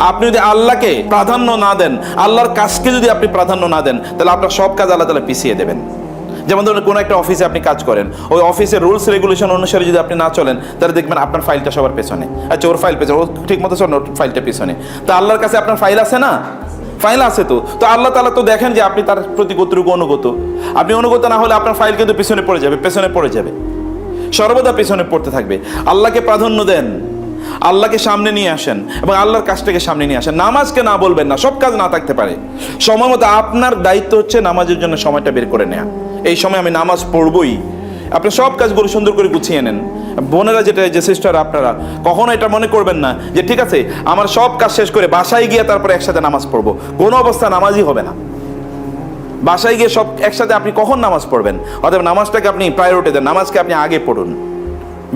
আপনি যদি আল্লাহকে প্রাধান্য না দেন, আল্লাহর কাজকে যদি আপনি প্রাধান্য না দেন, তাহলে আপনার সব কাজ আল্লাহ তাআলা পিছিয়ে দেবেন। যেমন ধরুন কোনো একটা অফিসে আপনি কাজ করেন, ওই অফিসের রুলস রেগুলেশন অনুসারে যদি আপনি না চলেন, তাহলে দেখবেন আপনার ফাইলটা সবার পেছনে, আচ্ছা ওর ফাইল পেছনে, ও ঠিক মতো চলেন, ওর ফাইলটা পেছনে। তো আল্লাহর কাছে আপনার ফাইল আছে না? ফাইল আছে তো আল্লাহ তাআলা তো দেখেন যে আপনি তার প্রতি কতটুকু অনুগত। আপনি অনুগত না হলে আপনার ফাইল কিন্তু পেছনে পড়ে যাবে, সর্বদা পেছনে পড়তে থাকবে। আল্লাহকে প্রাধান্য দেন, আল্লাহকে সামনে নিয়ে আসেন এবং আল্লাহর কাজটাকে সামনে নিয়ে আসেন। নামাজকে না বলবেন না, সব কাজ না থাকতে পারে, সময় মতো আপনার দায়িত্ব হচ্ছে নামাজের জন্য সময়টা বের করে নেওয়া। এই সময় আমি নামাজ পড়বই, আপনি সব কাজগুলো সুন্দর করে গুছিয়ে নেন। বোনেরা, যে সিস্টার, আপনারা কখনো এটা মনে করবেন না যে ঠিক আছে আমার সব কাজ শেষ করে বাসায় গিয়ে তারপরে একসাথে নামাজ পড়বো। কোনো অবস্থা নামাজই হবে না। বাসায় গিয়ে সব একসাথে আপনি কখন নামাজ পড়বেন? অতএব নামাজটাকে আপনি প্রায়োরিটি দেন, নামাজকে আপনি আগে পড়ুন,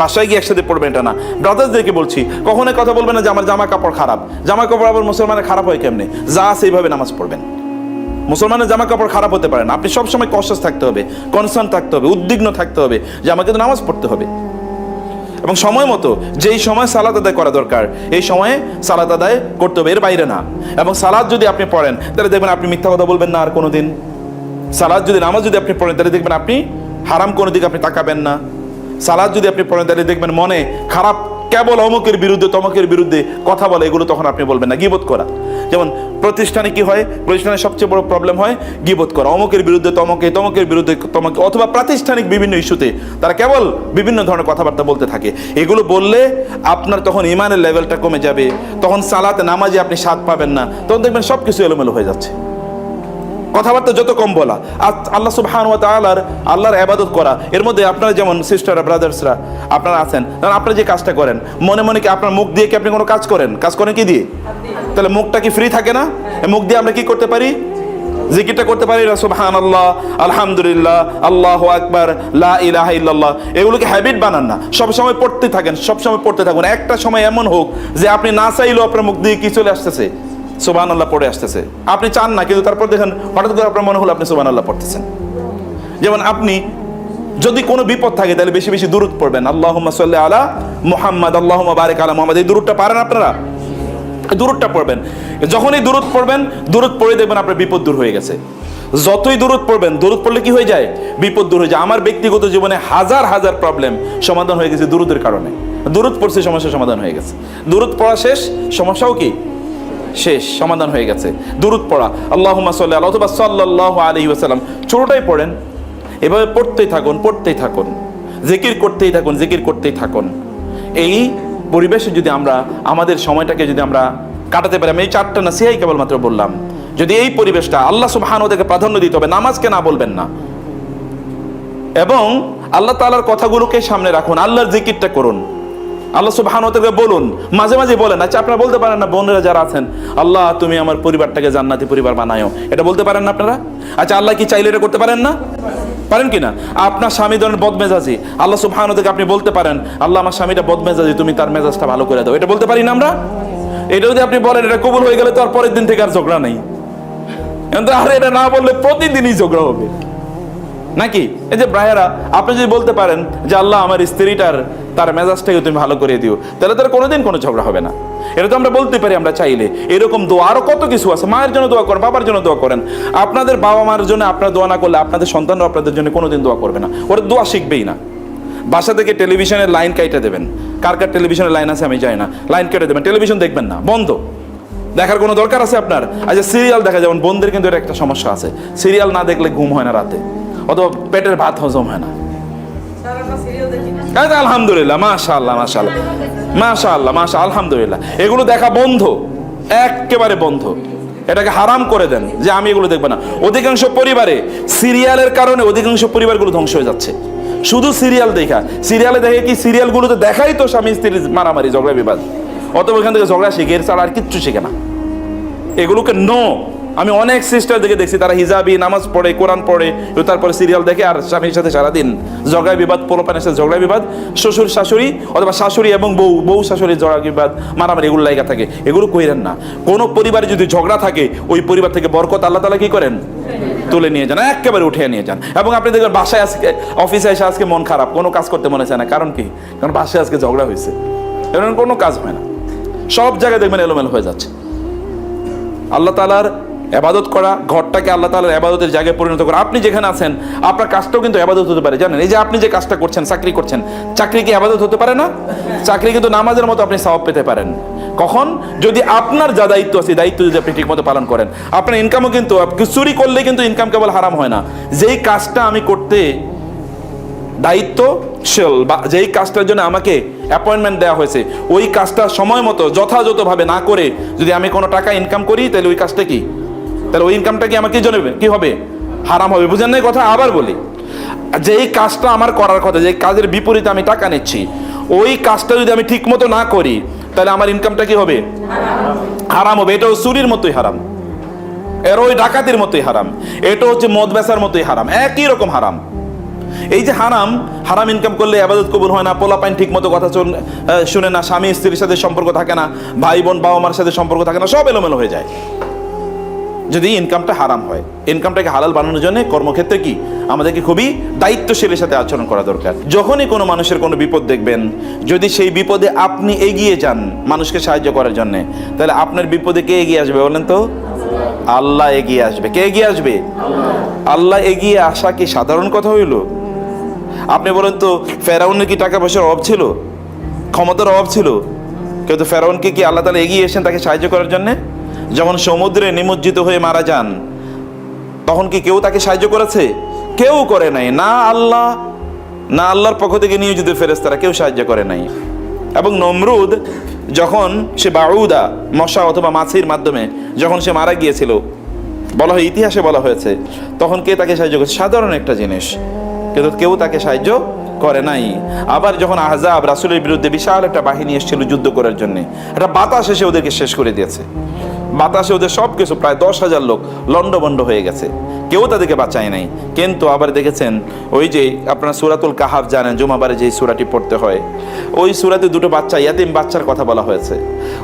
বাসায় গিয়ে একসাথে পড়বেন এটা না। ব্রাদার্সদেরকে বলছি, কখনোই কথা বলবেন না যে আমার জামা কাপড় খারাপ। জামা কাপড় আবার মুসলমানের খারাপ হয় কেমনে? যা সেইভাবে নামাজ পড়বেন। মুসলমানের জামা কাপড় খারাপ হতে পারে না। আপনি সবসময় কনসাস থাকতে হবে, কনসার্ন থাকতে হবে, উদ্বিগ্ন থাকতে হবে যে আমাকে তো নামাজ পড়তে হবে। এবং সময় মতো যেই সময় সালাত আদায় করা দরকার এই সময়ে সালাত আদায় করতে হবে, এর বাইরে না। এবং সালাত যদি আপনি পড়েন তাহলে দেখবেন আপনি মিথ্যা কথা বলবেন না আর কোনোদিন। সালাত যদি, নামাজ যদি আপনি পড়েন তাহলে দেখবেন আপনি হারাম কোনো দিকে আপনি তাকাবেন না। সালাত যদি আপনি পড়েন তাহলে দেখবেন মনে খারাপ, কেবল অমুকের বিরুদ্ধে তমকের বিরুদ্ধে কথা বলে, এগুলো তখন আপনি বলবেন না। গীবত করা, যেমন প্রতিষ্ঠানে কি হয়, প্রতিষ্ঠানে সবচেয়ে বড় প্রবলেম হয় গীবত করা, অমুকের বিরুদ্ধে তমকে, তমকের বিরুদ্ধে তমকে, অথবা প্রাতিষ্ঠানিক বিভিন্ন ইস্যুতে তারা কেবল বিভিন্ন ধরনের কথাবার্তা বলতে থাকে। এগুলো বললে আপনার তখন ইমানের লেভেলটা কমে যাবে, তখন সালাতে নামাজে আপনি স্বাদ পাবেন না, তখন দেখবেন সব কিছু এলোমেলো হয়ে যাচ্ছে। কথাবার্তা যত কম বলা, আল্লাহ সুবহানাহু ওয়া তাআলার আল্লাহর ইবাদত করা, এর মধ্যে আপনারা যেমন সিস্টাররা, ব্রাদার্সরা আপনারা আছেন, কারণ আপনারা যে কাজটা করেন মনে মনে কি আপনার মুখ দিয়ে কি আপনি কোনো কাজ করেন? কাজ করেন কি দিয়ে? তাহলে মুখটা কি ফ্রি থাকে না? মুখ দিয়ে আমরা কি করতে পারি? জিকিরটা করতে পারি, সুবহানাল্লাহ, আলহামদুলিল্লাহ, আল্লাহু আকবার, লা ইলাহা ইল্লাল্লাহ। এগুলোকে হ্যাবিট বানান না, সবসময় পড়তে থাকেন, সবসময় পড়তে থাকুন। একটা সময় এমন হোক যে আপনি না চাইলেও আপনার মুখ দিয়ে কি চলে আসতেছে? সুবহানাল্লাহ পড়ে আসতেছে। আপনি চান না, কিন্তু তারপর দেখেন হঠাৎ করে আপনার মনে হলো আপনি সুবহানাল্লাহ পড়তেছেন। যেমন আপনি যদি কোনো বিপদ থাকে তাহলে বেশি বেশি দুরূদ পড়বেন, আল্লাহুম্মা সাল্লি আলা মুহাম্মাদ, আল্লাহুম্মা বারিক আলা মুহাম্মাদ। এই দুরূদটা পারেন আপনারা? দুরূদটা পড়বেন। যখনই দুরূদ পড়বেন, দুরূদ পড়ে দেখবেন আপনার বিপদ দূর হয়ে গেছে। যতই দুরূদ পড়বেন, দুরূদ পড়লে কি হয়ে যায়? বিপদ দূর হয়ে যায়। আমার ব্যক্তিগত জীবনে হাজার হাজার প্রবলেম সমাধান হয়ে গেছে দুরূদের কারণে। দুরূদ পড়ছে, সমস্যার সমাধান হয়ে গেছে। দুরূদ পড়া শেষ, সমস্যাও কি শেষ, সমাধান হয়ে গেছে। দুরূদ পড়া, আল্লাহুম্মা সাল্লি আলা অথবা সাল্লাল্লাহু আলাইহি ওয়াসাল্লাম, ছোটটাই পড়েন। এভাবে পড়তেই থাকুন, পড়তেই থাকুন, জিকির করতেই থাকুন, জিকির করতেই থাকুন। এই পরিবেশে যদি আমরা আমাদের সময়টাকে যদি আমরা কাটাতে পারি, আমি এই চারটা নসিহাই কেবলমাত্র বললাম, যদি এই পরিবেশটা আল্লাহ সুবহানাহু ওয়া তাআলাকে প্রাধান্য দিতে হবে, নামাজকে না বলবেন না, এবং আল্লাহ তাআলার কথাগুলোকে সামনে রাখুন, আল্লাহর জিকিরটা করুন, আল্লাহ সুবহানাহু ওয়া তাআলাকে বলুন, মাঝে মাঝে বলেন। আচ্ছা আপনারা বলতে পারেন না, বোনেরা যারা আছেন, আল্লাহ তুমি আমার পরিবারটাকে জান্নাতি পরিবার বানায়ো, এটা বলতে পারেন না আপনারা? আচ্ছা আল্লাহ কি চাইলে এটা করতে পারেন না? পারেন কিনা? আপনার স্বামী ধরেন বদমেজাজি, আল্লাহ সুবহানাহু ওয়া তাআলা আপনি বলতে পারেন, আল্লাহ আমার স্বামীটা বদমেজাজি, তুমি তার মেজাজটা ভালো করে দাও, এটা বলতে পারি না আমরা? এটা যদি আপনি বলেন, এটা কবুল হয়ে গেলে তো আর পরের দিন থেকে আর ঝগড়া নেই। কিন্তু আর এটা না বললে প্রতিদিনই ঝগড়া হবে নাকি? এই যে ভাইয়েরা, আপনি যদি বলতে পারেন যে আল্লাহ আমার স্ত্রীটার তার মেজাজটাকে তুমি ভালো করে দিও, তাহলে তার কোনোদিন কোনো ঝগড়া হবে না। এটা তো আমরা বলতে পারি আমরা চাইলে। এরকম দোয়া আরো কত কিছু আছে। মায়ের জন্য দোয়া করেন, বাবার জন্য দোয়া করেন। আপনাদের বাবা মার জন্য আপনার দোয়া না করলে আপনাদের সন্তানরা আপনাদের জন্য কোনোদিন দোয়া করবে না, ওরা দোয়া শিখবেই না। বাসা থেকে টেলিভিশনের লাইন কাইটে দেবেন, কার কার টেলিভিশনের লাইন আছে আমি জানি না, লাইন কেটে দেবেন, টেলিভিশন দেখবেন না, বন্ধ। দেখার কোনো দরকার আছে আপনার? আচ্ছা সিরিয়াল দেখা, যেমন বোনদের কিন্তু এটা একটা সমস্যা আছে, সিরিয়াল না দেখলে ঘুম হয় না রাতে, অথবা পেটের ভাত হজম হয় না। আলহামদুলিল্লাহ, মাশাআল্লাহ, মাশাআল্লাহ, মাশাআল্লাহ, মাশাআল্লাহ, আলহামদুলিল্লাহ। এগুলো দেখা বন্ধ, একেবারে বন্ধ। এটাকে হারাম করে দেন যে আমি এগুলো দেখবো না। অধিকাংশ পরিবারে সিরিয়ালের কারণে অধিকাংশ পরিবারগুলো ধ্বংস হয়ে যাচ্ছে, শুধু সিরিয়াল দেখা। সিরিয়ালে দেখে কি, সিরিয়ালগুলোতে দেখাই তো স্বামী স্ত্রীর মারামারি, ঝগড়া বিবাদ, অথবা ওখান থেকে ঝগড়া শিখে, এর ছাড়া আর কিচ্ছু শিখে না। এগুলোকে নো। আমি অনেক সিস্টার দেখেছি, তারা হিজাবি, নামাজ পড়ে, কোরআন পড়ে, তারপরে সিরিয়াল দেখে আর স্বামীর সাথে সারাদিন ঝগড়া বিবাদ, পোলাপানের সাথে ঝগড়া বিবাদ, শ্বশুর শাশুড়ি অথবা শাশুড়ি এবং বউ শাশুড়ির ঝগড়া বিবাদ, মারামারি, এগুলো লাগা থাকে। এগুলো কইরেন না। কোনো পরিবারে যদি ঝগড়া থাকে, ওই পরিবার থেকে বরকত আল্লাহ তাআলা কি করেন? তুলে নিয়ে যান, একেবারে উঠে নিয়ে যান। এবং আপনি দেখবেন বাসায় আজকে, অফিসে এসে আজকে মন খারাপ, কোনো কাজ করতে মনে চায় না। কারণ কি? কারণ বাসায় আজকে ঝগড়া হয়েছে, এরকম কোনো কাজ হয় না। সব জায়গায় দেখবেন এলোমেলো হয়ে যাচ্ছে। আল্লাহ তাআলার ইবাদত করা, ঘরটাকে আল্লাহ তাআলার ইবাদতের জায়গায় পরিণত করা। আপনি যেখানে আছেন আপনার কাজটাও কিন্তু ইবাদত হতে পারে, জানেন? এই যে আপনি যে কাজটা করছেন, চাকরি করছেন, চাকরি কি ইবাদত হতে পারে না? চাকরি কিন্তু নামাজের মতো আপনি সওয়াব পেতে পারেন। কখন? যদি আপনার যা দায়িত্ব আছে দায়িত্ব যদি আপনি ঠিকমতো পালন করেন। আপনার ইনকামও কিন্তু, চুরি করলে কিন্তু ইনকাম কেবল হারাম হয় না। যেই কাজটা আমি করতে দায়িত্বশীল বা যেই কাজটার জন্য আমাকে অ্যাপয়েন্টমেন্ট দেওয়া হয়েছে, ওই কাজটা সময় মতো যথাযথভাবে না করে যদি আমি কোনো টাকা ইনকাম করি, তাহলে ওই কাজটা কি, তাহলে ওই ইনকামটা কি আমাকে জানাবে কি হবে? হারাম হবে। বুঝেন না কথা? আবার বলি, যেই কাজটা আমার করার কথা, যে কাজের বিপরীতে আমি টাকা নিচ্ছি, ওই কাজটা যদি আমি ঠিক মতো না করি, তাহলে আমার ইনকামটা কি হবে? হারাম হবে। এটাও চুরির মতোই হারাম, এর ওই ডাকাতির মতোই হারাম, এটা হচ্ছে মদ বেচার মতোই হারাম, একই রকম হারাম। এই যে হারাম, হারাম ইনকাম করলে ইবাদত কবুল হয় না, পোলাপাইন ঠিক মতো কথা শুনে না, স্বামী স্ত্রীর সাথে সম্পর্ক থাকে না, ভাই বোন বাবা মার সাথে সম্পর্ক থাকে না, সব এলোমেলো হয়ে যায় যদি ইনকামটা হারাম হয়। ইনকামটাকে হালাল বানানোর জন্য কর্মক্ষেত্রে কি আমাদেরকে খুবই দায়িত্বশীলের সাথে আচরণ করা দরকার। যখনই কোনো মানুষের কোনো বিপদ দেখবেন, যদি সেই বিপদে আপনি এগিয়ে যান মানুষকে সাহায্য করার জন্য, তাহলে আপনার বিপদে কে এগিয়ে আসবে বলেন তো? আল্লাহ এগিয়ে আসবে। কে এগিয়ে আসবে? আল্লাহ এগিয়ে আসা কি সাধারণ কথা হইল? আপনি বলেন তো, ফেরাউনের কি টাকা পয়সার অভাব ছিল, ক্ষমতার অভাব ছিল? কিন্তু ফেরাউনকে কি আল্লাহ তাআলা এগিয়ে এসেছেন তাকে সাহায্য করার জন্য? যখন সমুদ্রে নিমজ্জিত হয়ে মারা যান, তখন কি কেউ তাকে সাহায্য করেছে? কেউ করে নাই। না আল্লাহ, না আল্লাহর পক্ষ থেকে নিয়োজিত ফেরেশতারা, কেউ সাহায্য করে নাই। এবং নমরুদ যখন সে বাউদা, মশা অথবা মাছির মাধ্যমে যখন সে মারা গিয়েছিল, বলা হয়, ইতিহাসে বলা হয়েছে, তখন কে তাকে সাহায্য করেছে? সাধারণ একটা জিনিস, কিন্তু কেউ তাকে সাহায্য করে নাই। আবার যখন আহজাব, রাসূলের বিরুদ্ধে বিশাল একটা বাহিনী এসেছিল যুদ্ধ করার জন্য, একটা বাতাস এসে ওদেরকে শেষ করে দিয়েছে। বাতাসে ওদের সব কিছু, প্রায় 10,000 লোক লন্ডভন্ড হয়ে গেছে, কেউ তাদেরকে বাঁচায় নাই। কিন্তু আবার দেখেছেন, ওই যে আপনারা সূরাতুল কাহাফ জানেন, জুমাবারে যে সূরাটি পড়তে হয়, ওই সূরাতে দুটো বাচ্চা, ইয়াতিম বাচ্চার কথা বলা হয়েছে।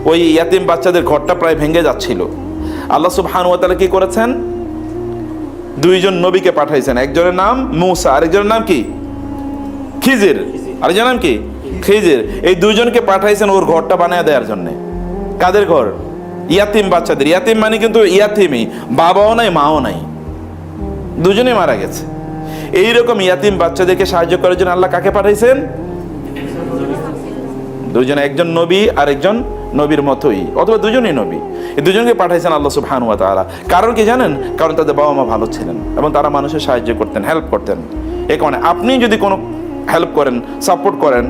ওই ইয়াতিম বাচ্চাদের ঘরটা প্রায় ভেঙে যাচ্ছিল। আল্লাহ সুবহানাহু ওয়া তাআলা কি করেছেন? দুইজন নবীকে পাঠাইছেন, একজনের নাম মূসা, আরেকজনের নাম কি? খিজির। আরেকজনের নাম কি? খিজির। এই দুইজনকে পাঠাইছেন ওর ঘরটা বানিয়ে দেওয়ার জন্য। কাদের ঘর? ইয়াতিম বাচ্চাদের। ইয়াতিম মানে কিন্তু ইয়াতিমই, বাবাও নাই মাও নাই, দুজনেই মারা গেছে। এইরকম ইয়াতিম বাচ্চাদেরকে সাহায্য করার জন্য আল্লাহ কাকে পাঠাইছেন? দুজন, একজন নবী আর একজন নবীর মতোই, অথবা দুজনই নবী। এই দুজনকে পাঠাইছেন আল্লাহ সুবহানাহু ওয়া তাআলা। কারণ কি জানেন? কারণ তাদের বাবা মা ভালো ছিলেন এবং তারা মানুষের সাহায্য করতেন, হেল্প করতেন। এই কারণে আপনি যদি কোনো হেল্প করেন, সাপোর্ট করেন,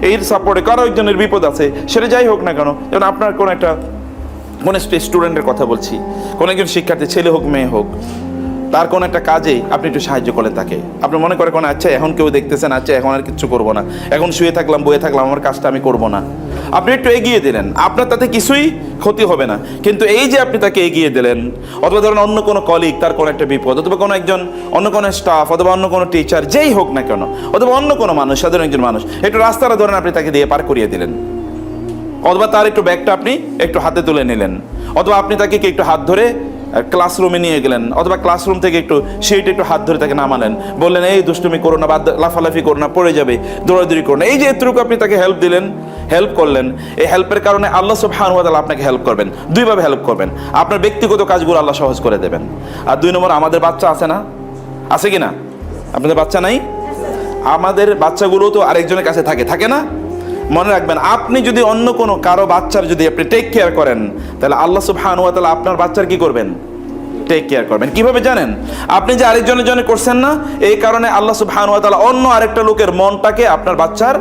এই সাপোর্টে কারো একজনের বিপদ আছে, সেটা যাই হোক না কেন, যেমন আপনার কোনো একটা কোনো স্টুডেন্টের কথা বলছি, কোনো একজন শিক্ষার্থী, ছেলে হোক মেয়ে হোক, তার কোনো একটা কাজে আপনি একটু সাহায্য করলেন তাকে, আপনি মনে করেন কোনো, আচ্ছা এখন কেউ দেখতেছেন, আচ্ছা এখন আর কিছু করবো না, এখন শুয়ে থাকলাম বয়ে থাকলাম, আমার কাজটা আমি করবো না, আপনি একটু এগিয়ে দিলেন, আপনার তাতে কিছুই ক্ষতি হবে না। কিন্তু এই যে আপনি তাকে এগিয়ে দিলেন, অথবা ধরেন অন্য কোনো কলিগ, তার কোনো একটা বিপদ, অথবা কোনো একজন অন্য কোনো স্টাফ, অথবা অন্য কোনো টিচার, যেই হোক না কেন, অথবা অন্য কোনো মানুষ, সাধারণ একজন মানুষ, একটু রাস্তাটা ধরেন আপনি তাকে দিয়ে পার করিয়ে দিলেন, অথবা তার একটু ব্যাগটা আপনি একটু হাতে তুলে নিলেন, অথবা আপনি তাকে একটু হাত ধরে ক্লাসরুমে নিয়ে গেলেন, অথবা ক্লাসরুম থেকে একটু সিটে একটু হাত ধরে তাকে নামালেন, বললেন এই দুষ্টুমি করো না, বা লাফালাফি করো না, পড়ে যাবে, দৌড়াদৌড়ি করো না। এই যে এতটুকু আপনি তাকে হেল্প দিলেন, হেল্প করলেন, এই হেল্পের কারণে আল্লাহ সুবহানাহু ওয়া তাআলা আপনাকে হেল্প করবেন। দুইভাবে হেল্প করবেন, আপনার ব্যক্তিগত কাজগুলো আল্লাহ সহজ করে দেবেন। আর দুই নম্বর, আমাদের বাচ্চা আছে না, আছে কি না? আপনাদের বাচ্চা নাই? আমাদের বাচ্চাগুলো তো আরেকজনের কাছে থাকে না? মনে রাখবেন, আপনি যদি অন্য কোনো কারো বাচ্চার যদি আপনি টেক কেয়ার করেন, তাহলে আল্লাহ সুবহানাহু ওয়া তাআলা আপনার বাচ্চার কি করবেন? টেক কেয়ার করবেন। কিভাবে জানেন? আপনি যে আরেকজনের জন্য করছেন না, এই কারণে আল্লাহ সুবহানাহু ওয়া তাআলা অন্য আরেকটা লোকের মনটাকে আপনার বাচ্চার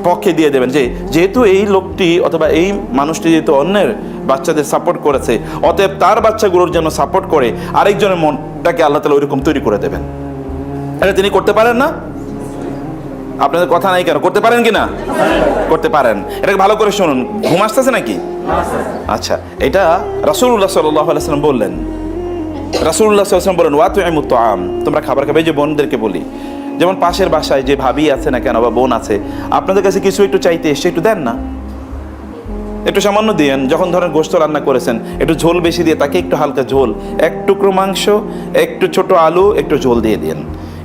পক্ষে দিয়ে দেবেন, যে যেহেতু এই লোকটি অথবা এই মানুষটি যেহেতু অন্যের বাচ্চাদের সাপোর্ট করেছে, অতএব তার বাচ্চাগুলোর জন্য সাপোর্ট করে আরেকজনের মনটাকে আল্লাহ তাআলা ওইরকম তৈরি করে দেবেন। এটা তিনি করতে পারেন না? আপনাদের কথা নাই কেন? করতে পারেন কি না? করতে পারেন। এটাকে ভালো করে শুনুন, ঘুম আসতেছে নাকি? আচ্ছা, এটা রাসূলুল্লাহ সাল্লাল্লাহু আলাইহি ওয়াসাল্লাম বললেন। রাসূলুল্লাহ সাল্লাল্লাহু আলাইহি ওয়াসাল্লাম বলেন, ওয়াতুইমুত তাআম, তোমরা খাবার খাবে। যে বোনদেরকে বলি, যেমন পাশের বাসায় যে ভাবি আছে না কেন বা বোন আছে, আপনাদের কাছে কিছু একটু চাইতে এসে একটু দেন না, একটু সামান্য দিয়েন। যখন ধরেন গোশত রান্না করেছেন, একটু ঝোল বেশি দিয়ে তাকে একটু হালকা ঝোল, এক টুকরো মাংস, একটু ছোট আলু, একটু ঝোল দিয়ে দিন।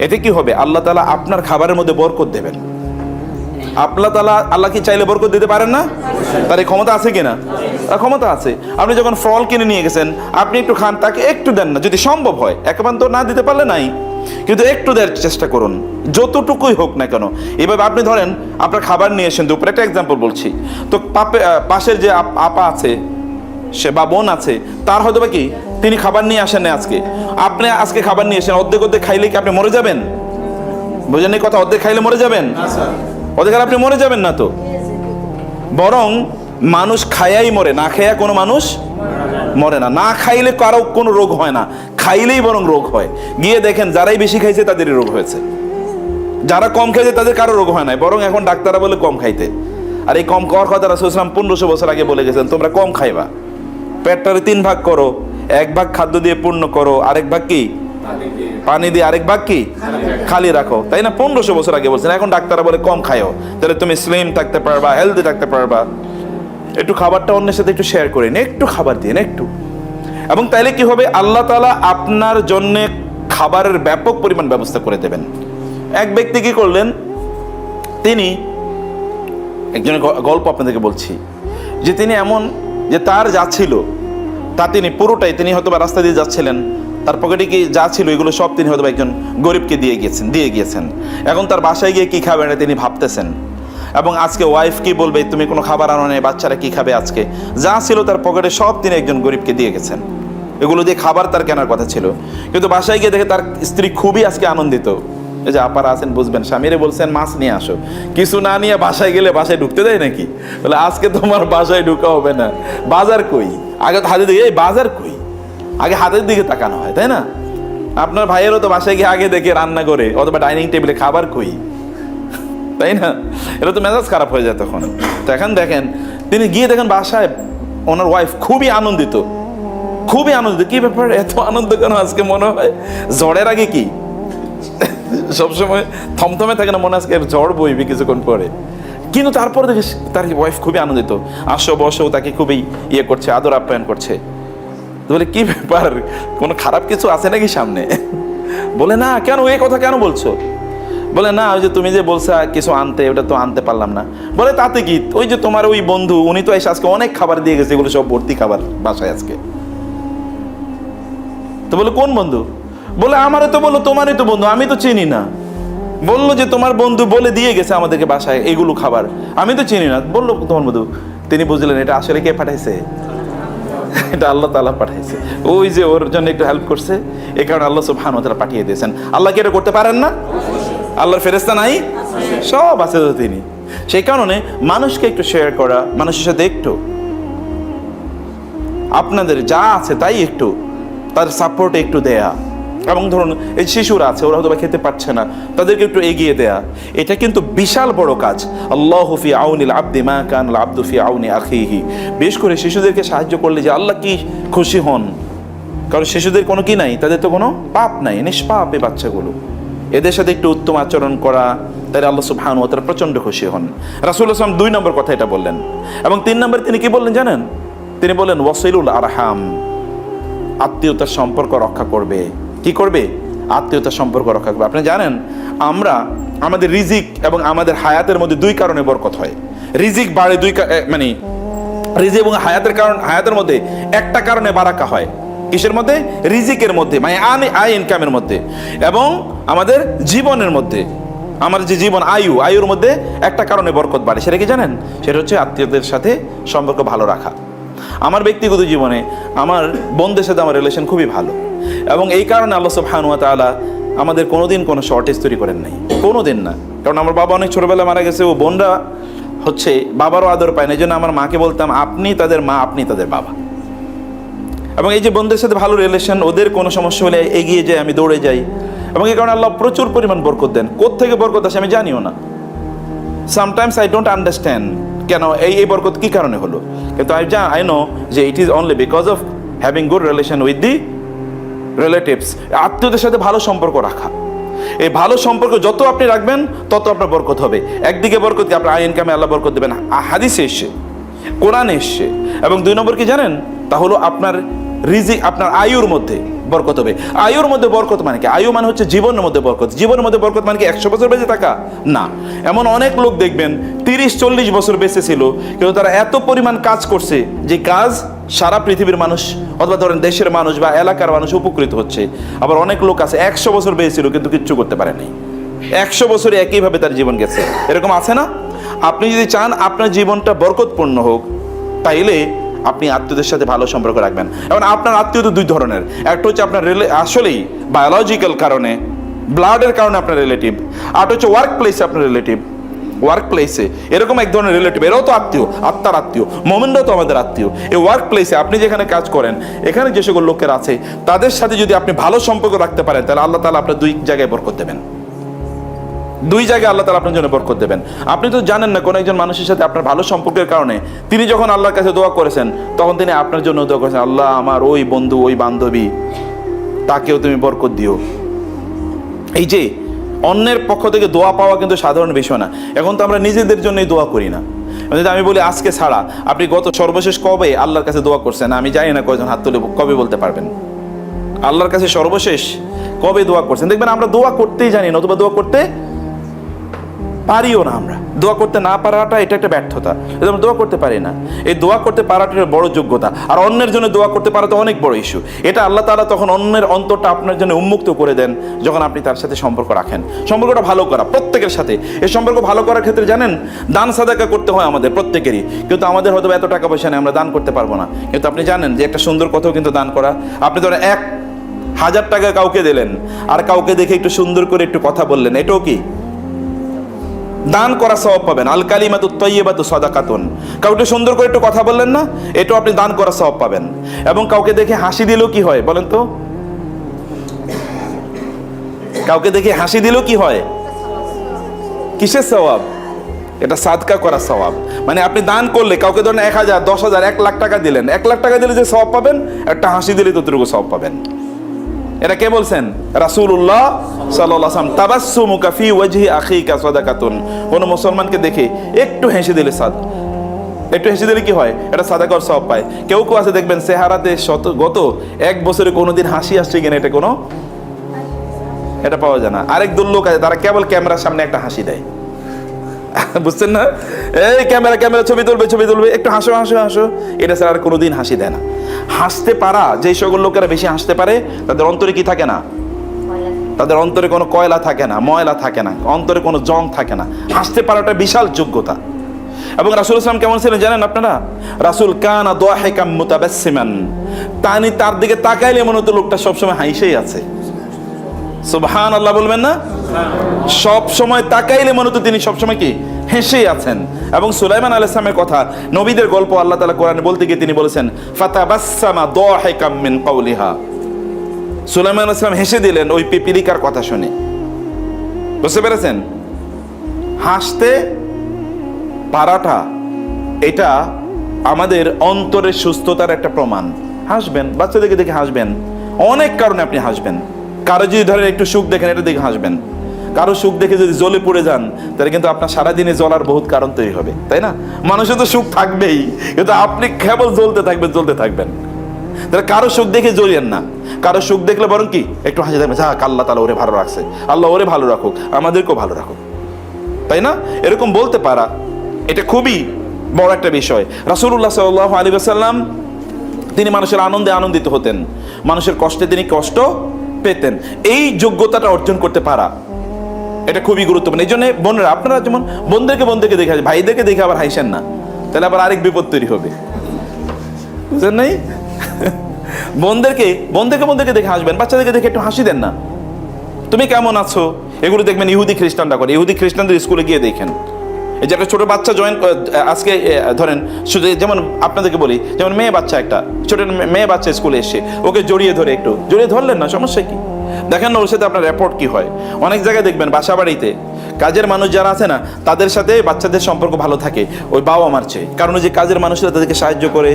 এতে কি হবে? আল্লাহ তাআলা আপনার খাবারের মধ্যে বরকত দেবেন। আল্লাহ কি চাইলে বরকত দিতে পারেন না? তার এই ক্ষমতা আছে কিনা? ক্ষমতা আছে। আপনি যখন ফল কিনে নিয়ে গেছেন, আপনি একটু খান, তাকে একটু দেন না, যদি সম্ভব হয়। একেবারে তো না দিতে পারলে নাই, কিন্তু একটু দেওয়ার চেষ্টা করুন, যতটুকুই হোক না কেন। এভাবে আপনি ধরেন আপনার খাবার নিয়ে এসেন দুপুরে, একটা এক্সাম্পল বলছি, তো পাশের যে আপা আছে সে বা বোন আছে, তার হয়তো বা কি তিনি খাবার নিয়ে আসেন না আজকে, আপনি আজকে খাবার নিয়ে এসেন, অর্ধেক অর্ধেক খাইলে কি আপনি মরে যাবেন? বুঝেন এই কথা? অর্ধেক খাইলে মরে যাবেন? অর্ধেক খাইলে আপনি মরে যাবেন না তো, বরং মানুষ খায়াই মরে, না খায়া কোনো মানুষ মরে না। না খাইলে কারো কোনো রোগ হয় না, খাইলেই বরং রোগ হয়। গিয়ে দেখেন যারাই বেশি খাইছে তাদেরই রোগ হয়েছে, যারা কম খাইছে তাদের কারো রোগ হয় না, বরং এখন ডাক্তাররা বলে কম খাইতে। আর এই কম খাওয়ার কথা রাসূল সাল্লাল্লাহু আলাইহি ওয়াসাল্লাম 1500 বছর আগে বলে গেছেন, তোমরা কম খাইবা, পেটটারে 3 ভাগ করো, 1 ভাগ খাদ্য দিয়ে পূর্ণ করো, আরেক ভাগ কি পানি দিয়ে, আরেক ভাগ কি খালি রাখো, তাই না? 1500 বছর আগে বলছেন। এখন ডাক্তাররা বলে কম খাইও, তাহলে তুমি স্লিম থাকতে পারবা, হেলদি থাকতে পারবা। একটু খাবারটা অন্যের সাথে একটু শেয়ার করে নিন, একটু খাবার দিন একটু, এবং তাইলে কি হবে, আল্লাহ তাআলা আপনার জন্য খাবারের ব্যাপক পরিমাণ ব্যবস্থা করে দেবেন। এক ব্যক্তি কি করলেন, তিনি একজনের গল্প আপনাদেরকে বলছি, যে তিনি এমন যে তার যা ছিল তা তিনি পুরোটাই, তিনি হয়তো বা রাস্তা দিয়ে যাচ্ছিলেন, তার পকেটে কি যা ছিল এগুলো সব তিনি হয়তো একজন গরিবকে দিয়ে গিয়েছেন। এখন তার বাসায় গিয়ে কি খাবেন তিনি ভাবতেছেন, এবং আজকে ওয়াইফ কি বলবে, তুমি কোনো খাবার আনো নাই, বাচ্চারা কি খাবে, আজকে যা ছিল তার পকেটে সব তিনি একজন গরিবকে দিয়ে গেছেন। এগুলো দিয়ে খাবার তার কেনার কথা ছিল, কিন্তু বাসায় গিয়ে দেখে তার স্ত্রী খুবই আজকে আনন্দিত। এই যে আপারা আছেন বুঝবেন, স্বামীরে বলছেন মাছ নিয়ে আসো, কিছু না নিয়ে বাসায় গেলে বাসায় ঢুকতে দেয় নাকি? বলে আজকে তোমার বাসায় ঢুকা হবে না, বাজার কই? আগে তো হাতের দিকে, এই বাজার কই, আগে হাতের দিকে তাকানো হয়, তাই না? আপনার ভাইয়েরও তো বাসায় গিয়ে আগে দেখে রান্না করে, অথবা ডাইনিং টেবিলে খাবার কই, তাই না? এটা তো মেজাজ খারাপ হয়ে যায় তখন। তো এখন দেখেন, তিনি গিয়ে দেখেন বাসায় ওনার ওয়াইফ খুবই আনন্দিত, খুবই আনন্দিত। কি ব্যাপার, এত আনন্দ কেন আজকে? মনে হয় ঝড়ের আগে কি সবসময় থমথমে থাকে না, মনে আজকে ঝড় বইবে কিছুক্ষণ পরে, কিন্তু তারপরে দেখে তার ওয়াইফ খুবই আনন্দিত, আসো বসো, তাকে খুবই ইয়ে করছে, আদর আপ্যায়ন করছে। বলে কি ব্যাপার, কোনো খারাপ কিছু আছে নাকি সামনে? বলে না। কেন, এই কথা কেন বলছো? বলে না, ওই যে তুমি যে বলছো কিছু আনতে, ওটা তো আনতে পারলাম না। বলে তাতে কি, ওই যে তোমার ওই বন্ধু, উনি তো এসে আজকে অনেক খাবার দিয়ে গেছে, এগুলো সব ভর্তি খাবার বাসায় আজকে। তো বলে কোন বন্ধু? বলে আমারও তো। বললো তোমারই তো বন্ধু, আমি তো চিনি না। বললো যে তোমার বন্ধু বলে দিয়ে গেছে আমাদেরকে বাসায় এগুলো খাবার, আমি তো চিনি না। বললো তোমার বন্ধু। তিনি বুঝলেন এটা আসলে কে পাঠাইছে, এটা আল্লাহ তাআলা পাঠাইছে। ওই যে ওর জন্য একটু হেল্প করছে, এই কারণে আল্লাহ সুবহানাহু ওয়া তাআলা পাঠিয়ে দিয়েছেন। আল্লাহ কি এটা করতে পারেন না? আল্লাহর ফেরেশতা নাই? সব আছে তো তিনি। সেই কারণে মানুষকে একটু শেয়ার করা, মানুষের সাথে একটু আপনাদের যা আছে তাই একটু তার সাপোর্টে একটু দেয়া, এবং ধরুন এই শিশুরা আছে, ওরা হয়তো খেতে পারছে না, তাদেরকে একটু এগিয়ে দেয়া, এটা কিন্তু বিশাল বড় কাজ। আল্লাহু ফি আউনিল আবদি মা কানাল আবদু ফি আউনি আখিহি। বিশেষ করে শিশুদেরকে সাহায্য করলে যে আল্লাহ কি খুশি হন, কারণ শিশুদের কোনো কি নাই, তাদের তো কোনো পাপ নাই, নিষ্পাপ এই বাচ্চাগুলো। এদের সাথে একটু উত্তম আচরণ করা, তাই আল্লাহ সুবহানাহু ওয়া তাআলা প্রচন্ড খুশি হন। রাসূলুল্লাহ সাল্লাল্লাহু আলাইহি ওয়াসাল্লাম 2 নম্বর কথা এটা বললেন, এবং 3 নম্বর তিনি কি বললেন জানেন? তিনি বললেন ওয়াসিলুল আরহাম, আত্মীয়তার সম্পর্ক রক্ষা করবে। কি করবে? আত্মীয়তার সম্পর্ক রক্ষা করবে। আপনি জানেন আমরা আমাদের রিজিক এবং আমাদের হায়াতের মধ্যে 2 কারণে বরকত হয়। রিজিক বাড়ে মানে রিজিক এবং হায়াতের মধ্যে একটা কারণে বারাকা হয়। কিসের মধ্যে? রিজিকের মধ্যে, মানে আয় ইনকামের মধ্যে, এবং আমাদের জীবনের মধ্যে, আমার যে জীবন আয়ুর মধ্যে একটা কারণে বরকত বাড়ে। সেটা কি জানেন? সেটা হচ্ছে আত্মীয়দের সাথে সম্পর্ক ভালো রাখা। আমার ব্যক্তিগত জীবনে আমার বোনদের সাথে আমার রিলেশন খুবই ভালো, এবং এই কারণে আল্লাহ সুবহানাহু ওয়া তাআলা আমাদের কোনোদিন কোনো শর্টেজ তৈরি করেন নাই, কোনোদিন না। কারণ আমার বাবা অনেক ছোটবেলায় মারা গেছে, ও বোনরা হচ্ছে বাবারও আদর পায় না। এই জন্য আমার মাকে বলতাম আপনি তাদের মা, আপনি তাদের বাবা। এবং এই যে বোনদের সাথে ভালো রিলেশন, ওদের কোনো সমস্যা হলে এগিয়ে যাই, আমি দৌড়ে যাই, এবং এই কারণে আল্লাহ প্রচুর পরিমাণ বরকত দেন। কোত্থেকে বরকত আসে আমি জানিও না, সামটাইমস আই ডোন্ট আন্ডারস্ট্যান্ড কেন এই বরকত কি কারণে হলো, কিন্তু আই নো যে it is only because of having good relation with the relatives. আত্মীয়দের সাথে ভালো সম্পর্ক রাখা, এই ভালো সম্পর্ক যত আপনি রাখবেন তত আপনার বরকত হবে। একদিকে বরকত কি, আপনার আয় ইনকামে আল্লাহ বরকত দেবেন, হাদিসে এসছে, কোরআনে এসছে। এবং 2 নম্বর কি জানেন? তা হলো আপনার রিজিক, আপনার আয়ুর মধ্যে বরকত হবে। আয়ুর মধ্যে বরকত মানে কি? আয়ু মানে হচ্ছে জীবনের মধ্যে বরকত। জীবনের মধ্যে বরকত মানে কি 100 বছর বেঁচে থাকা? না। এমন অনেক লোক দেখবেন 30-40 বছর বেঁচে ছিল, কিন্তু তারা এত পরিমাণ কাজ করছে যে কাজ সারা পৃথিবীর মানুষ অথবা ধরেন দেশের মানুষ বা এলাকার মানুষ উপকৃত হচ্ছে। আবার অনেক লোক আছে 100 বছর বেঁচে ছিল কিন্তু কিচ্ছু করতে পারে নাই, 100 বছরে একইভাবে তার জীবন গেছে। এরকম আছে না? আপনি যদি চান আপনার জীবনটা বরকতপূর্ণ হোক, তাইলে আপনি আত্মীয়দের সাথে ভালো সম্পর্ক রাখবেন। এবং আপনার আত্মীয় তো দুই ধরনের, একটা হচ্ছে আপনার আসলেই বায়োলজিক্যাল কারণে, ব্লাডের কারণে আপনার রিলেটিভ, আর হচ্ছে ওয়ার্ক প্লেসে আপনার রিলেটিভ। ওয়ার্ক প্লেসে এরকম এক ধরনের রিলেটিভ, এরাও তো আত্মীয়, আত্মার আত্মীয়, মোমেনরাও তো আমাদের আত্মীয়। এই ওয়ার্ক প্লেসে আপনি যেখানে কাজ করেন, এখানে যে সকল লোকের আছে তাদের সাথে যদি আপনি ভালো সম্পর্ক রাখতে পারেন, তাহলে আল্লাহ তাআলা আপনার দুই জায়গায় বরকত দেবেন। দুই জায়গায় আল্লাহ তাআলা আপনার জন্য বরকত দেবেন। আপনি তো জানেন না, কোনো একজন মানুষের সাথে আপনার ভালো সম্পর্কের কারণে তিনি যখন আল্লাহর কাছে দোয়া করেছেন, তখন তিনি আপনার জন্য দোয়া করেছেন, আল্লাহ আমার ওই বন্ধু, ওই বান্ধবী, তাকেও তুমি বরকত দিও। এই যে অন্যের পক্ষ থেকে দোয়া পাওয়া কিন্তু সাধারণ বিষয় না। এখন তো আমরা নিজেদের জন্যই দোয়া করি না। যদি আমি বলি আজকে ছাড়া আপনি গত সর্বশেষ কবে আল্লাহর কাছে দোয়া করছেন, আমি জানি না কয়জন হাত তুলে কবে বলতে পারবেন। আল্লাহর কাছে সর্বশেষ কবে দোয়া করছেন? দেখবেন আমরা দোয়া করতেই জানি না, অথবা দোয়া করতে পারিও না। আমরা দোয়া করতে না পারাটা এটা একটা ব্যর্থতা, আমরা দোয়া করতে পারি না। এই দোয়া করতে পারাটা বড় যোগ্যতা, আর অন্যের জন্য দোয়া করতে পারা তো অনেক বড় ইস্যু। এটা আল্লাহ তাআলা তখন অন্যের অন্তরটা আপনার জন্য উন্মুক্ত করে দেন যখন আপনি তার সাথে সম্পর্ক রাখেন। সম্পর্কটা ভালো করা প্রত্যেকের সাথে, এই সম্পর্ক ভালো করার ক্ষেত্রে জানেন দান সাদাকা করতে হয় আমাদের প্রত্যেকেরই, কিন্তু আমাদের হয়তো এত টাকা পয়সা নেই, আমরা দান করতে পারবো না। কিন্তু আপনি জানেন যে একটা সুন্দর কথাও কিন্তু দান করা। আপনি ধরেন 1000 টাকা কাউকে দিলেন, আর কাউকে দেখে একটু সুন্দর করে একটু কথা বললেন, এটাও কি দান করা সওয়াব পাবেন। আল কালিমাতুত তাইয়্যিবাতু সাদাকাতুন। কাউকে সুন্দর করে একটু কথা বললেন না, এটাও আপনি দান করা সওয়াব পাবেন। এবং কাউকে দেখে হাসি দিলেও কি হয় বলেন তো? কাউকে দেখে হাসি দিলেও কি হয়? কিসের সওয়াব? এটা সাদকা করা সওয়াব। মানে আপনি দান করলে কাউকে ধরেন 1000, 10,000, 1 লাখ টাকা দিলেন, 1 লাখ টাকা দিলে যে সওয়াব পাবেন, একটা হাসি দিলে ততটুকু সওয়াব পাবেন। এটা কে বলছেন? রাসূলুল্লাহ সাল্লাল্লাহু আলাইহি ওয়াসাল্লাম। তাবাসসুমুকা ফি ওয়াজহি আখিকা সাদাকাতুন। কোন মুসলমানকে দেখে একটু হেসে দিলে একটু হেসে দিলে কি হয়? এটা সাদাকার সওয়াব পায়। কেউ কেউ আছে দেখবেন চেহারাতে গত 1 বছরে কোনোদিন হাসি আসছে কিনা এটা পাওয়া যায় না। আরেক দল লোক আছে, তারা কেবল ক্যামেরার সামনে একটা হাসি দেয়, বুঝছেন না? এই ক্যামেরা ছবি তুলবে, একটু হাসো, এটা ছাড়া আর কোনোদিন হাসি দেয় না। হাসতে পারা, যে সকল লোকেরা বেশি হাসতে পারে তাদের অন্তরে কি থাকে না? তাদের অন্তরে কোনো কয়লা থাকে না, ময়লা থাকে না, অন্তরে কোনো জং থাকে না। হাসতে পারাটা বিশাল যোগ্যতা। এবং রাসূল সাল্লাল্লাহু আলাইহি ওয়াসাল্লাম কেমন ছিলেন জানেন আপনারা? রাসূল কানা দাহিকাম মুতাবাসসিমান। তার দিকে তাকাইলে মনে হতো লোকটা সবসময় হাসিই আছে। সুবহানাল্লাহ বলবেন না? সব সময় তাকাইলে মনে হতো তিনি সবসময় কি হেসেই আছেন। এবং সুলাইমান আলাইহিস সালামের কথা, নবীদের গল্প আল্লাহ তাআলা কোরআনে বলতে গিয়ে তিনি বলেছেন ফাতাবাসসামা দাহিকাম মিন কাওলিহা। সুলাইমান আলাইহিস সালাম হেসে দিলেন ওই পিপীলিকার কথা শুনে। বুঝতে পেরেছেন? হাসতে পারাটা এটা আমাদের অন্তরের সুস্থতার একটা প্রমাণ। হাসবেন, বাচ্চাদেরকে দেখে হাসবেন, অনেক কারণে আপনি হাসবেন। কারো যদি ধরেন একটু সুখ দেখেন, এটা দেখে হাসবেন। কারো সুখ দেখে যদি জ্বলে পড়ে যান, তাহলে কিন্তু আপনার সারাদিনে জ্বলার বহুত কারণ তৈরি হবে, তাই না? মানুষের তো সুখ থাকবেই, কিন্তু আপনি কেবল জ্বলতে থাকবেন। তাহলে কারো সুখ দেখে জ্বলিয়েন না। কারো সুখ দেখলে বরং কি একটু হাসি থাকবে, যাক আল্লাহ তাআলা ওরে ভালো রাখছে, আল্লাহ ওরে ভালো রাখুক, আমাদেরকেও ভালো রাখুক, তাই না? এরকম বলতে পারা এটা খুবই বড় একটা বিষয়। রাসূলুল্লাহ সাল্লাল্লাহু আলাইহি ওয়াসাল্লাম তিনি মানুষের আনন্দে আনন্দিত হতেন, মানুষের কষ্টে তিনি কষ্ট পেতেন। এই যোগ্যতাটা অর্জন করতে পারা এটা খুবই গুরুত্বপূর্ণ। এই জন্য বোনরা, আপনারা যেমন বোনদেরকে দেখে ভাইদেরকে দেখে আবার হাসেন না, তাহলে আবার আরেক বিপদ তৈরি হবে, বুঝলেন নাই? বোনদেরকে দেখে হাসবেন, বাচ্চাদেরকে দেখে একটু হাসি দেন না। তুমি কেমন আছো? এগুলো দেখবেন ইহুদি খ্রিস্টানরা করে। ইহুদি খ্রিস্টানদের স্কুলে গিয়ে দেখেন, এই যে একটা ছোট বাচ্চা আজকে ধরেন যেমন আপনাদেরকে বলি, যেমন একটা ছোট মেয়ে বাচ্চা স্কুলে এসে ওকে জড়িয়ে ধরলেন না, সমস্যা কি? দেখেন না ওর সাথে আপনার রেপোর্ট কি হয়। অনেক জায়গায় দেখবেন বাসা বাড়িতে কাজের মানুষ যারা আছে না, তাদের সাথে বাচ্চাদের সম্পর্ক ভালো থাকে ওই বাবা মার চেয়ে। কারণ যে কাজের মানুষরা তাদেরকে সাহায্য করে,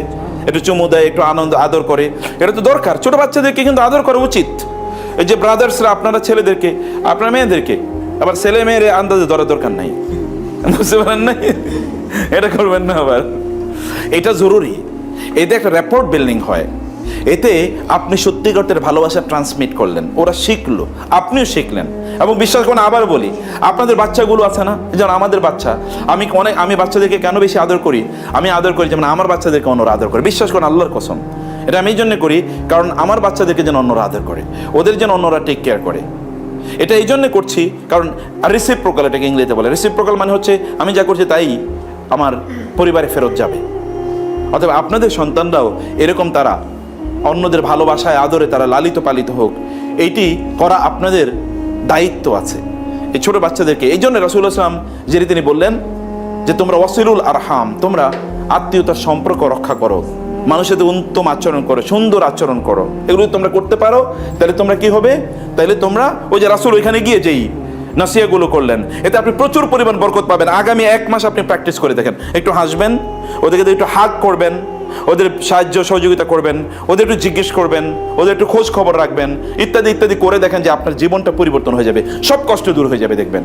একটু চুমু দেয়, একটু আদর করে, এটা তো দরকার। ছোট বাচ্চাদেরকে কিন্তু আদর করা উচিত। এই যে ব্রাদার্সরা, আপনারা ছেলেদেরকে, আপনার মেয়েদেরকে, আবার ছেলে মেয়ের আন্দাজে ধরার দরকার নাই, বুঝতে পারেন না? এটা করবেন না আবার, এটা জরুরি। এতে একটা রেপোর্ট বিল্ডিং হয়। এতে আপনি সত্যিকারের ভালোবাসা ট্রান্সমিট করলেন, ওরা শিখলো, আপনিও শিখলেন। এবং বিশ্বাস করুন, আবার বলি, আপনাদের বাচ্চাগুলো আছে না, যেমন আমাদের বাচ্চা, আমি বাচ্চাদেরকে কেন বেশি আদর করি, আমি আদর করি যেমন আমার বাচ্চাদেরকে অন্যরা আদর করে। বিশ্বাস করুন, আল্লাহর কসম, এটা আমি এই জন্য করি কারণ আমার বাচ্চাদেরকে যেন অন্যরা আদর করে, ওদের যেন অন্যরা টেক কেয়ার করে। এটা এই জন্য করছি কারণ রিসিপ্রোকাল, এটাকে ইংরেজিতে বলে। রিসিপ্রোকাল মানে হচ্ছে আমি যা করছি তাই আমার পরিবারে ফেরত যাবে। অথবা আপনাদের সন্তানরাও এরকম তারা অন্যদের ভালোবাসায় আদরে তারা লালিত পালিত হোক, এইটি করা আপনাদের দায়িত্ব আছে এই ছোট বাচ্চাদেরকে। এই জন্য রাসূলুল্লাহ সাল্লাল্লাহু আলাইহি ওয়াসাল্লাম যিনি তিনি বললেন যে তোমরা ওয়াসিলুল আরহাম, তোমরা আত্মীয়তার সম্পর্ক রক্ষা করো, মানুষের সাথে উত্তম আচরণ করো, সুন্দর আচরণ করো। এগুলো তোমরা করতে পারো, তাহলে তোমরা কি হবে, তাহলে তোমরা ওই যে রাসূল ওইখানে গিয়ে যেই নাসিহাগুলো করলেন, এতে আপনি প্রচুর পরিমাণ বরকত পাবেন। আগামী 1 মাস আপনি প্র্যাকটিস করে দেখেন, একটু হাসবেন, ওদেরকে একটু হাগ করবেন, ওদের সাহায্য সহযোগিতা করবেন, ওদের একটু জিজ্ঞেস করবেন, ওদের একটু খোঁজ খবর রাখবেন, ইত্যাদি ইত্যাদি করে দেখেন যে আপনার জীবনটা পরিবর্তন হয়ে যাবে, সব কষ্ট দূর হয়ে যাবে। দেখবেন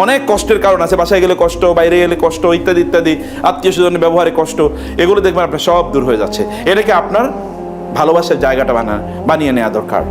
অনেক কষ্টের কারণ আছে, বাসায় গেলে কষ্ট, বাইরে গেলে কষ্ট, ইত্যাদি ইত্যাদি, আত্মীয় স্বজনের ব্যবহারে কষ্ট, এগুলো দেখবেন আপনার সব দূর হয়ে যাচ্ছে। এটাকে আপনার ভালোবাসার জায়গাটা বানিয়ে নেওয়া দরকার।